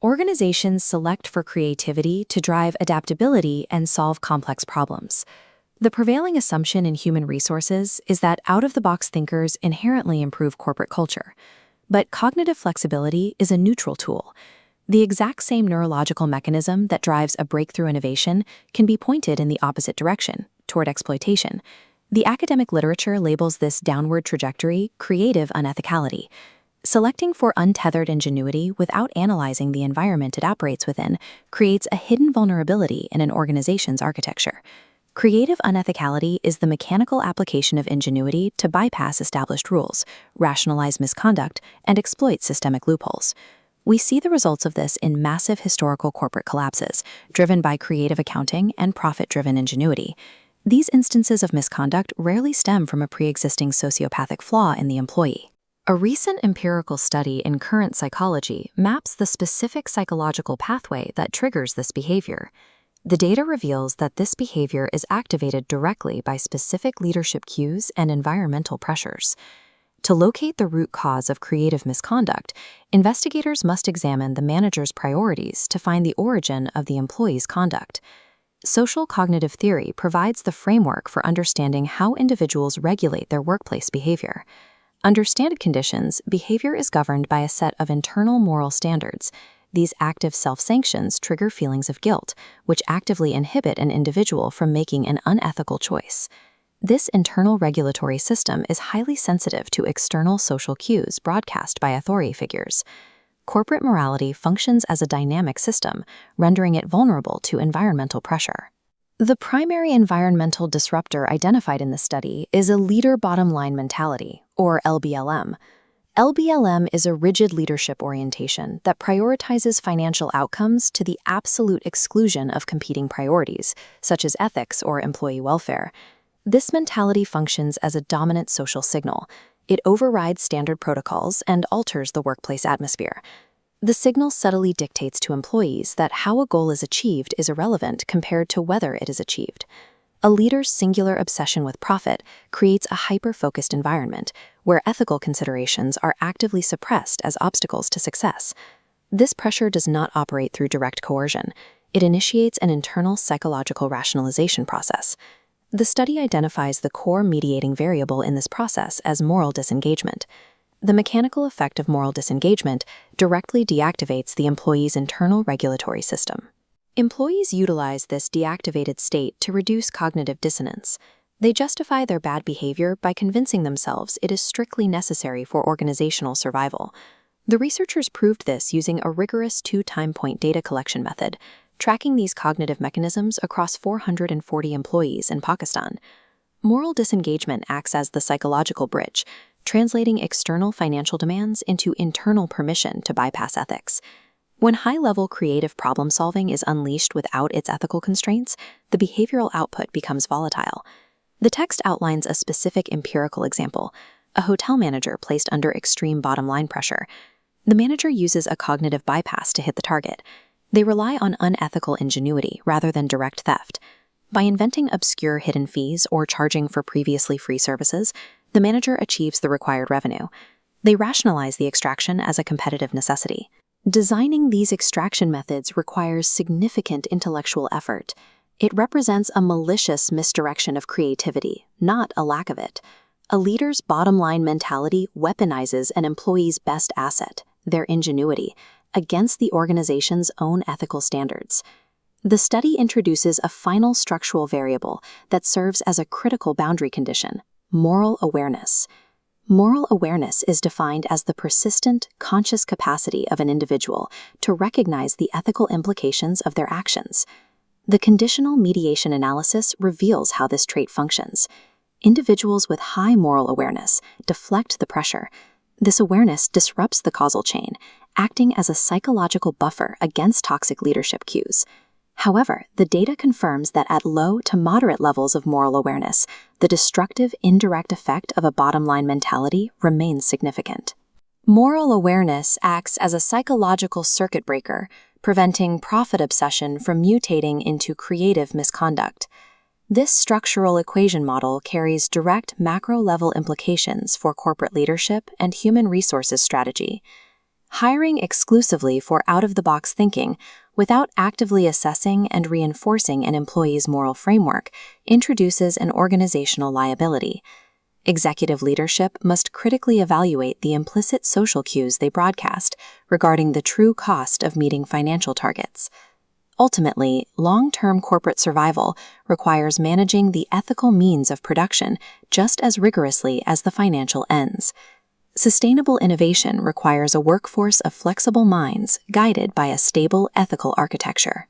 Organizations select for creativity to drive adaptability and solve complex problems. The prevailing assumption in human resources is that out-of-the-box thinkers inherently improve corporate culture. But cognitive flexibility is a neutral tool. The exact same neurological mechanism that drives a breakthrough innovation can be pointed in the opposite direction, toward exploitation. The academic literature labels this downward trajectory creative unethicality. Selecting for untethered ingenuity without analyzing the environment it operates within creates a hidden vulnerability in an organization's architecture. Creative unethicality is the mechanical application of ingenuity to bypass established rules, rationalize misconduct, and exploit systemic loopholes. We see the results of this in massive historical corporate collapses, driven by creative accounting and profit-driven ingenuity. These instances of misconduct rarely stem from a pre-existing sociopathic flaw in the employee. A recent empirical study in Current Psychology maps the specific psychological pathway that triggers this behavior. The data reveals that this behavior is activated directly by specific leadership cues and environmental pressures. To locate the root cause of creative misconduct, investigators must examine the manager's priorities to find the origin of the employee's conduct. Social cognitive theory provides the framework for understanding how individuals regulate their workplace behavior. Under standard conditions, behavior is governed by a set of internal moral standards. These active self-sanctions trigger feelings of guilt, which actively inhibit an individual from making an unethical choice. This internal regulatory system is highly sensitive to external social cues broadcast by authority figures. Corporate morality functions as a dynamic system, rendering it vulnerable to environmental pressure. The primary environmental disruptor identified in the study is a leader bottom-line mentality, or LBLM. LBLM is a rigid leadership orientation that prioritizes financial outcomes to the absolute exclusion of competing priorities, such as ethics or employee welfare. This mentality functions as a dominant social signal. It overrides standard protocols and alters the workplace atmosphere. The signal subtly dictates to employees that how a goal is achieved is irrelevant compared to whether it is achieved. A leader's singular obsession with profit creates a hyper-focused environment where ethical considerations are actively suppressed as obstacles to success. This pressure does not operate through direct coercion. It initiates an internal psychological rationalization process. The study identifies the core mediating variable in this process as moral disengagement. The mechanical effect of moral disengagement directly deactivates the employee's internal regulatory system. Employees utilize this deactivated state to reduce cognitive dissonance. They justify their bad behavior by convincing themselves it is strictly necessary for organizational survival. The researchers proved this using a rigorous 2-time-point data collection method, tracking these cognitive mechanisms across 440 employees in Pakistan. Moral disengagement acts as the psychological bridge, translating external financial demands into internal permission to bypass ethics. When high-level creative problem-solving is unleashed without its ethical constraints, the behavioral output becomes volatile. The text outlines a specific empirical example: a hotel manager placed under extreme bottom-line pressure. The manager uses a cognitive bypass to hit the target. They rely on unethical ingenuity rather than direct theft. By inventing obscure hidden fees or charging for previously free services, the manager achieves the required revenue. They rationalize the extraction as a competitive necessity. Designing these extraction methods requires significant intellectual effort. It represents a malicious misdirection of creativity, not a lack of it. A leader's bottom-line mentality weaponizes an employee's best asset, their ingenuity, against the organization's own ethical standards. The study introduces a final structural variable that serves as a critical boundary condition: moral awareness. Moral awareness is defined as the persistent, conscious capacity of an individual to recognize the ethical implications of their actions. The conditional mediation analysis reveals how this trait functions. Individuals with high moral awareness deflect the pressure. This awareness disrupts the causal chain, acting as a psychological buffer against toxic leadership cues. However, the data confirms that at low to moderate levels of moral awareness, the destructive indirect effect of a bottom-line mentality remains significant. Moral awareness acts as a psychological circuit breaker, preventing profit obsession from mutating into creative misconduct. This structural equation model carries direct macro-level implications for corporate leadership and human resources strategy. Hiring exclusively for out-of-the-box thinking without actively assessing and reinforcing an employee's moral framework introduces an organizational liability. Executive leadership must critically evaluate the implicit social cues they broadcast regarding the true cost of meeting financial targets. Ultimately, long-term corporate survival requires managing the ethical means of production just as rigorously as the financial ends. Sustainable innovation requires a workforce of flexible minds guided by a stable ethical architecture.